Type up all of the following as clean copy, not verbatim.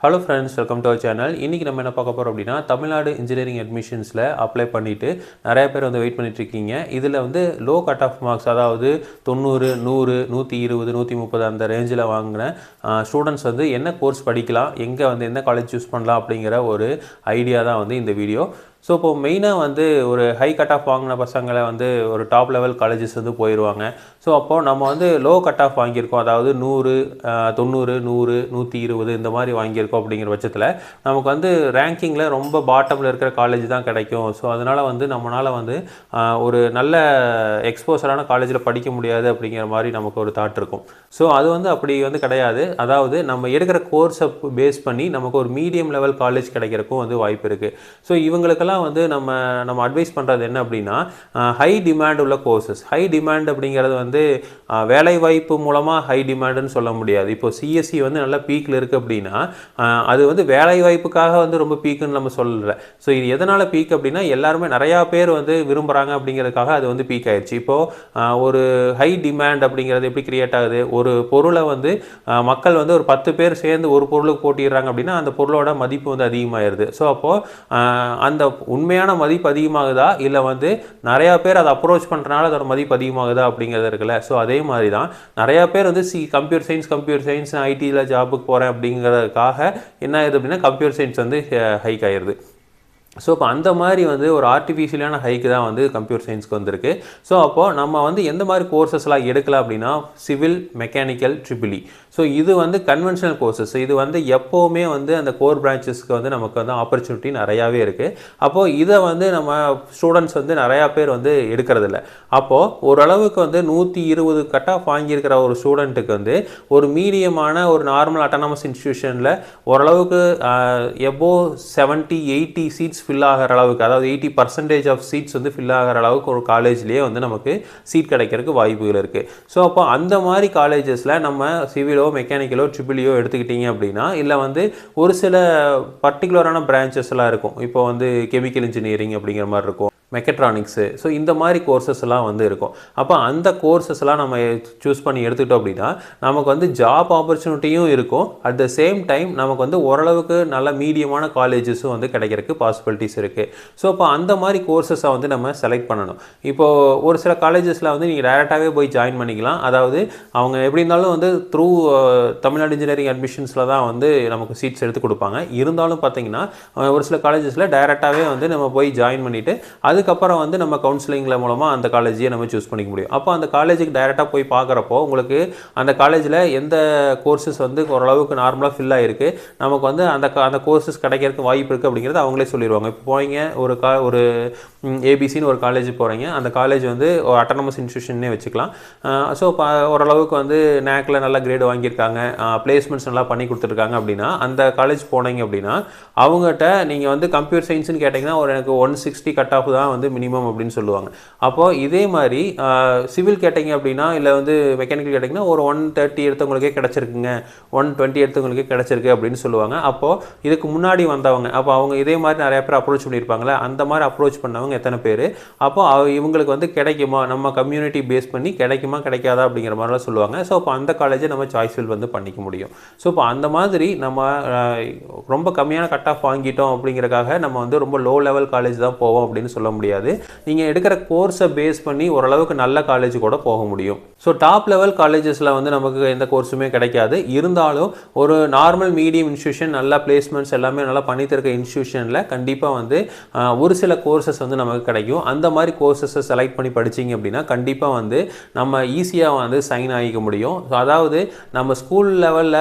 Hello friends, welcome to our channel. இன்றைக்கி நம்ம என்ன பார்க்க போகிறோம் அப்படின்னா, தமிழ்நாடு இன்ஜினியரிங் அட்மிஷன்ஸில் அப்ளை பண்ணிவிட்டு நிறைய பேர் வந்து வெயிட் பண்ணிட்டுருக்கீங்க. இதில் வந்து லோ கட் ஆஃப் மார்க்ஸ், அதாவது 90, 100, 120, 130 அந்த ரேஞ்சில் வாங்கின ஸ்டூடெண்ட்ஸ் வந்து என்ன கோர்ஸ் படிக்கலாம், எங்கே வந்து என்ன காலேஜ் சூஸ் பண்ணலாம் அப்படிங்கிற ஒரு ஐடியா தான் வந்து இந்த வீடியோ. ஸோ இப்போது மெயினாக வந்து ஒரு ஹை கட் ஆஃப் வாங்கின பசங்களை வந்து ஒரு டாப் லெவல் காலேஜஸ் வந்து போயிடுவாங்க. ஸோ அப்போது நம்ம வந்து லோ கட் ஆஃப் வாங்கியிருக்கோம், அதாவது 100, 90, 100, 120 இந்த மாதிரி வாங்கியிருக்கோம் அப்படிங்கிற பட்சத்தில் நமக்கு வந்து ரேங்கிங்கில் ரொம்ப பாட்டமில் இருக்கிற காலேஜ் தான் கிடைக்கும். ஸோ அதனால் வந்து நம்மளால் வந்து ஒரு நல்ல எக்ஸ்போசரான காலேஜில் படிக்க முடியாது அப்படிங்கிற மாதிரி நமக்கு ஒரு தாட் இருக்கும். ஸோ அது வந்து அப்படி வந்து கிடையாது. அதாவது நம்ம எடுக்கிற கோர்ஸை பேஸ் பண்ணி நமக்கு ஒரு மீடியம் லெவல் காலேஜ் கிடைக்கிறக்கும் வந்து வாய்ப்பு இருக்குது. ஸோ இவங்களுக்கெல்லாம் வந்து நம்ம அட்வைஸ் பண்ணுறது என்ன அப்படின்னா, ஹை டிமாண்ட் உள்ள கோர்சஸ். ஹை டிமாண்ட் அப்படிங்கிறது வந்து வேலை வாய்ப்பு மூலமாக ஹை டிமாண்டுன்னு சொல்ல முடியாது. இப்போ சிஎஸ்சி வந்து நல்ல பீக்கில் இருக்குது அப்படின்னா அது வந்து வேலை வாய்ப்புக்காக வந்து ரொம்ப பீக்குன்னு நம்ம சொல்லலை. ஸோ இது எதனால் பீக் அப்படின்னா, எல்லாருமே நிறையா பேர் வந்து விரும்புகிறாங்க அப்படிங்கிறதுக்காக அது வந்து பீக் ஆயிடுச்சு. இப்போது ஒரு ஹை டிமாண்ட் அப்படிங்கிறது எப்படி கிரியேட் ஆகுது, ஒரு பொருளை வந்து மக்கள் வந்து ஒரு 10 பேர் சேர்ந்து ஒரு பொருளுக்கு போட்டிடுறாங்க அப்படின்னா அந்த பொருளோட மதிப்பு வந்து அதிகமாகிடுது. ஸோ அப்போது அந்த உண்மையான மதிப்பு அதிகமாகுதா, இல்லை வந்து நிறையா பேர் அதை அப்ரோச் பண்ணுறனால அதோட மதிப்பு அதிகமாகுதா அப்படிங்கிறது இருக்குல்ல. ஸோ அதே மாதிரி தான் நிறையா பேர் வந்து கம்ப்யூட்டர் சயின்ஸ் ஐடியில் ஜாபுக்கு போகிறேன் அப்படிங்கிறதுக்காக என்ன ஆயிடுது அப்படின்னா கம்ப்யூட்டர் சயின்ஸ் வந்து ஹைக் ஆயிடுது. ஸோ இப்போ அந்த மாதிரி வந்து ஒரு ஆர்டிஃபிஷியலான ஹைக்கு தான் வந்து கம்ப்யூட்டர் சயின்ஸ்க்கு வந்திருக்கு. ஸோ அப்போது நம்ம வந்து எந்த மாதிரி கோர்சஸ்லாம் எடுக்கலாம் அப்படின்னா, civil, mechanical, triple E. So இது வந்து கன்வென்ஷனல் கோர்சஸ். இது வந்து எப்போவுமே வந்து அந்த கோர் பிரான்ச்சஸ்க்கு வந்து நமக்கு வந்து ஆப்பர்ச்சுனிட்டி நிறையாவே இருக்குது. அப்போது இதை வந்து நம்ம ஸ்டூடெண்ட்ஸ் வந்து நிறையா பேர் வந்து எடுக்கிறதில்ல. அப்போது ஓரளவுக்கு வந்து 120 கட் ஆஃப் வாங்கியிருக்கிற ஒரு ஸ்டூடெண்ட்டுக்கு வந்து ஒரு மீடியமான ஒரு நார்மல் அட்டானமஸ் இன்ஸ்டிடியூஷனில் ஓரளவுக்கு எபோவ் 70-80 சீட்ஸ் ஃபில் ஆகிற அளவுக்கு, அதாவது 80% ஆஃப் சீட்ஸ் வந்து ஃபில் ஆகிற அளவுக்கு ஒரு காலேஜ்லேயே வந்து நமக்கு சீட் கிடைக்கிறதுக்கு வாய்ப்புகள் இருக்குது. ஸோ அப்போ அந்த மாதிரி காலேஜஸில் நம்ம சிவிலோ, மெக்கானிக்கலோ, ட்ரிபிளியோ எடுத்துக்கிட்டிங்க அப்படின்னா, இல்லை வந்து ஒரு சில பர்டிகுலரான பிரான்ச்சஸ்லாம் இருக்கும். இப்போ வந்து கெமிக்கல் இன்ஜினியரிங் அப்படிங்கிற மாதிரி இருக்கும், மெக்கட்ரானிக்ஸு. ஸோ இந்த மாதிரி கோர்சஸ் எல்லாம் வந்து இருக்கும். அப்போ அந்த கோர்சஸ் எல்லாம் நம்ம சூஸ் பண்ணி எடுத்துக்கிட்டோம் அப்படின்னா நமக்கு வந்து ஜாப் ஆப்பர்ச்சுனிட்டியும் இருக்கும். அட் த சேம் டைம் நமக்கு வந்து ஓரளவுக்கு நல்ல மீடியமான காலேஜஸும் வந்து கிடைக்கிறதுக்கு பாசிபிலிட்டிஸ் இருக்குது. ஸோ அப்போ அந்த மாதிரி கோர்சஸை வந்து நம்ம செலக்ட் பண்ணணும். இப்போது ஒரு சில காலேஜஸில் வந்து நீங்கள் டைரெக்டாகவே போய் ஜாயின் பண்ணிக்கலாம். அதாவது அவங்க எப்படி இருந்தாலும் வந்து த்ரூ தமிழ்நாடு இன்ஜினியரிங் அட்மிஷன்ஸில் தான் வந்து நமக்கு சீட்ஸ் எடுத்து கொடுப்பாங்க. இருந்தாலும் பார்த்தீங்கன்னா ஒரு சில காலேஜஸில் டைரெக்டாகவே வந்து நம்ம போய் ஜாயின் பண்ணிவிட்டு அதுக்கப்புறம் வந்து நம்ம கவுன்சிலிங்கில் மூலமாக அந்த காலேஜையே நம்ம சூஸ் பண்ணிக்க முடியும். அப்போ அந்த காலேஜுக்கு டைரெக்டாக போய் பார்க்குறப்போ உங்களுக்கு அந்த காலேஜில் எந்த கோர்சஸ் வந்து ஓரளவுக்கு நார்மலாக ஃபில் ஆகிருக்கு, நமக்கு வந்து அந்த கோர்சஸ் கிடைக்கிறதுக்கு வாய்ப்பு இருக்குது அப்படிங்கிறது அவங்களே சொல்லிடுவாங்க. இப்போ போய்ங்க ஒரு ஏபிசின்னு ஒரு காலேஜ் போகிறீங்க, அந்த காலேஜ் வந்து ஒரு அட்டானமஸ் இன்ஸ்டியூஷன்னே வச்சுக்கலாம். ஸோ ஓரளவுக்கு வந்து நேக்கில் நல்ல கிரேடு வாங்கியிருக்காங்க, பிளேஸ்மெண்ட்ஸ் நல்லா பண்ணி கொடுத்துருக்காங்க அப்படின்னா அந்த காலேஜ் போனீங்க அப்படின்னா அவங்ககிட்ட நீங்கள் வந்து கம்ப்யூட்டர் சயின்ஸ்னு கேட்டிங்கன்னா எனக்கு 160 கட் ஆஃப் தான் வந்து மினிமம் அப்படின்னு சொல்லுவாங்க. அப்போது இதே மாதிரி சிவில் கேட்டிங்க அப்படின்னா, இல்லை வந்து மெக்கானிக்கல் கேட்டிங்கன்னா ஒரு 130 எடுத்தவங்களுக்கே கிடச்சிருக்குங்க, 120 எடுத்தவங்களுக்கே கிடச்சிருக்கு அப்படின்னு சொல்லுவாங்க. அப்போது இதுக்கு முன்னாடி வந்தவங்க, அப்போ அவங்க இதே மாதிரி நிறையா பேர் அப்ரோச் பண்ணியிருப்பாங்களே, அந்த மாதிரி அப்ரோச் பண்ணவங்க எத்தனை பேர், அப்போது இவங்களுக்கு வந்து கிடைக்குமா, நம்ம கம்யூனிட்டி பேஸ் பண்ணி கிடைக்குமா கிடைக்காதா அப்படிங்கிற மாதிரிலாம் சொல்லுவாங்க. ஸோ அப்போ அந்த காலேஜை நம்ம சாய்ஸ் ஃபில் வந்து பண்ணிக்க முடியும். ஸோ இப்போ அந்த மாதிரி நம்ம ரொம்ப கம்மியான கட் ஆஃப் வாங்கிட்டோம் அப்படிங்கிறக்காக நம்ம வந்து ரொம்ப லோ லெவல் காலேஜ் தான் போவோம் அப்படின்னு சொல்ல முடியாது. நீங்கள் எடுக்கிற கோர்ஸை பேஸ் பண்ணி ஓரளவுக்கு நல்ல காலேஜ் கூட போக முடியும். ஸோ டாப் லெவல் காலேஜஸில் வந்து நமக்கு எந்த கோர்ஸுமே கிடைக்காது. இருந்தாலும் ஒரு நார்மல் மீடியம் இன்ஸ்டியூஷன், நல்ல பிளேஸ்மெண்ட்ஸ் எல்லாமே நல்லா பண்ணித்திருக்க இன்ஸ்டியூஷனில் கண்டிப்பாக வந்து ஒரு சில கோர்சஸ் வந்து நமக்கு கிடைக்கும். அந்த மாதிரி கோர்சஸை செலக்ட் பண்ணி படிச்சிங்க அப்படின்னா கண்டிப்பாக வந்து நம்ம ஈஸியாக வந்து சைன் ஆகிக்க முடியும். ஸோ அதாவது நம்ம ஸ்கூல் லெவலில்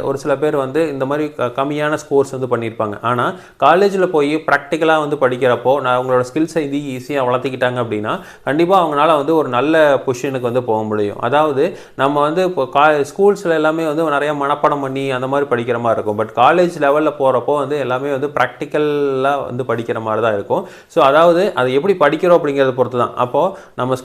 ஒரு சில பேர் வந்து இந்த மாதிரி கம்மியான ஸ்கோர்ஸ் வந்து பண்ணியிருப்பாங்க. ஆனால் காலேஜில் போய் ப்ராக்டிக்கலாக வந்து படிக்கிறப்போ அவங்களோட ஸ்கில்ஸை இது ஈஸியாக வளர்த்திக்கிட்டாங்க அப்படின்னா கண்டிப்பாக அவங்களால வந்து ஒரு நல்ல பொசிஷனுக்கு வந்து போக முடியும். அதாவது நம்ம வந்து இப்போ ஸ்கூல்ஸில் எல்லாமே வந்து நிறைய மனப்பாடம் பண்ணி அந்த மாதிரி படிக்கிற மாதிரி இருக்கும். பட் காலேஜ் லெவலில் போகிறப்போ வந்து எல்லாமே வந்து ப்ராக்டிக்கலாக வந்து படிக்கிற மாதிரி தான் இருக்கும். ஸோ அதாவது அது எப்படி படிக்கிறோம் அப்படிங்கிறத பொறுத்து தான். அப்போது நம்ம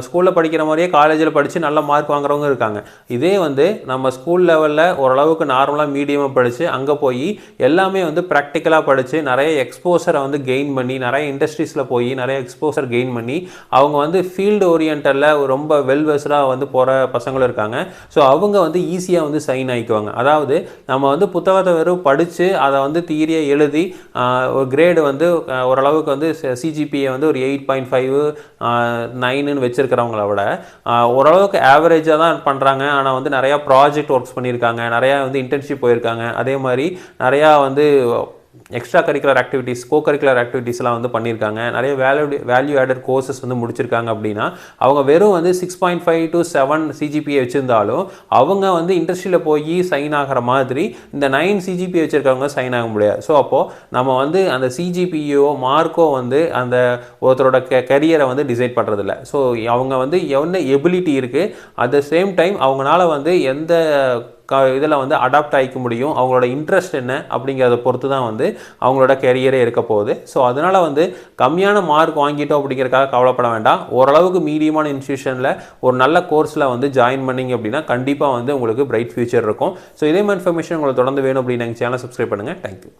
ஸ்கூலில் படிக்கிற மாதிரியே காலேஜில் படித்து நல்ல மார்க் வாங்குறவங்க இருக்காங்க. இதே வந்து நம்ம ஸ்கூல் லெவலில் ஓரளவுக்கு நார்மலாக மீடியமாக படித்து அங்கே போய் எல்லாமே வந்து ப்ராக்டிக்கலாக படித்து நிறைய எக்ஸ்போசரை வந்து கெயின் பண்ணி நிறைய இண்டஸ்ட்ரி இண்டஸ்ட்ரீஸில் போய் நிறைய எக்ஸ்போசர் கெயின் பண்ணி அவங்க வந்து ஃபீல்டு ஓரியன்டில் ரொம்ப வெல்வெஸ்டாக வந்து போகிற பசங்களும் இருக்காங்க. ஸோ அவங்க வந்து ஈஸியாக வந்து சைன் ஆகிக்குவாங்க. அதாவது நம்ம வந்து புத்தகத்தை வெறும் படித்து அதை வந்து தியரியை எழுதி ஒரு கிரேடு வந்து ஓரளவுக்கு வந்து சிஜிபிஏ வந்து ஒரு 8.5 9ன்னு வச்சுருக்கிறவங்கள விட ஓரளவுக்கு ஆவரேஜாக தான் பண்ணுறாங்க. ஆனால் வந்து நிறையா ப்ராஜெக்ட் ஒர்க்ஸ் பண்ணியிருக்காங்க, நிறையா வந்து இன்டர்ன்ஷிப் போயிருக்காங்க, அதே மாதிரி நிறையா வந்து extra curricular activities co curricular ஆக்டிவிட்டீஸ்லாம் வந்து பண்ணியிருக்காங்க, நிறைய வேல்யூ ஆடட் கோர்சஸ் வந்து முடிச்சிருக்காங்க. அப்படின்னா அவங்க வெறும் வந்து 6.5 to 7 சிஜிபிஏ வச்சுருந்தாலும் அவங்க வந்து இண்டஸ்ட்ரியில் போய் சைன் ஆகிற மாதிரி இந்த 9 சிஜிபிஏ வச்சுருக்கவங்க சைன் ஆக முடியாது. ஸோ அப்போது நம்ம வந்து அந்த சிஜிபிஏஓ மார்க்கோ வந்து அந்த ஒருத்தரோட கரியரை வந்து டிசைட் பண்ணுறதில்ல. ஸோ அவங்க வந்து என்ன எபிலிட்டி இருக்குது, அட் த சேம் டைம் அவங்களால வந்து எந்த இதில் வந்து அடாப்ட் ஆகிக்க முடியும், அவங்களோட இன்ட்ரெஸ்ட் என்ன அப்படிங்கிறத பொறுத்து தான் வந்து அவங்களோட கெரியரே இருக்க போகுது. ஸோ அதனால் வந்து கம்மியான மார்க் வாங்கிட்டோம் அப்படிங்கிறதுக்காக கவலைப்பட வேண்டாம். ஓரளவுக்கு மீடியமான இன்ஸ்டியூஷனில் ஒரு நல்ல கோர்ஸில் வந்து ஜாயின் பண்ணிங்க அப்படின்னா கண்டிப்பாக வந்து உங்களுக்கு பிரைட் ஃபியூச்சர் இருக்கும். ஸோ இதே மாதிரி இன்ஃபர்மேஷன் உங்களுக்கு தொடர்ந்து வேணும் அப்படின்னு எங்கள் சேனலை சப்ஸ்கிரைப் பண்ணுங்கள். தேங்க்யூ.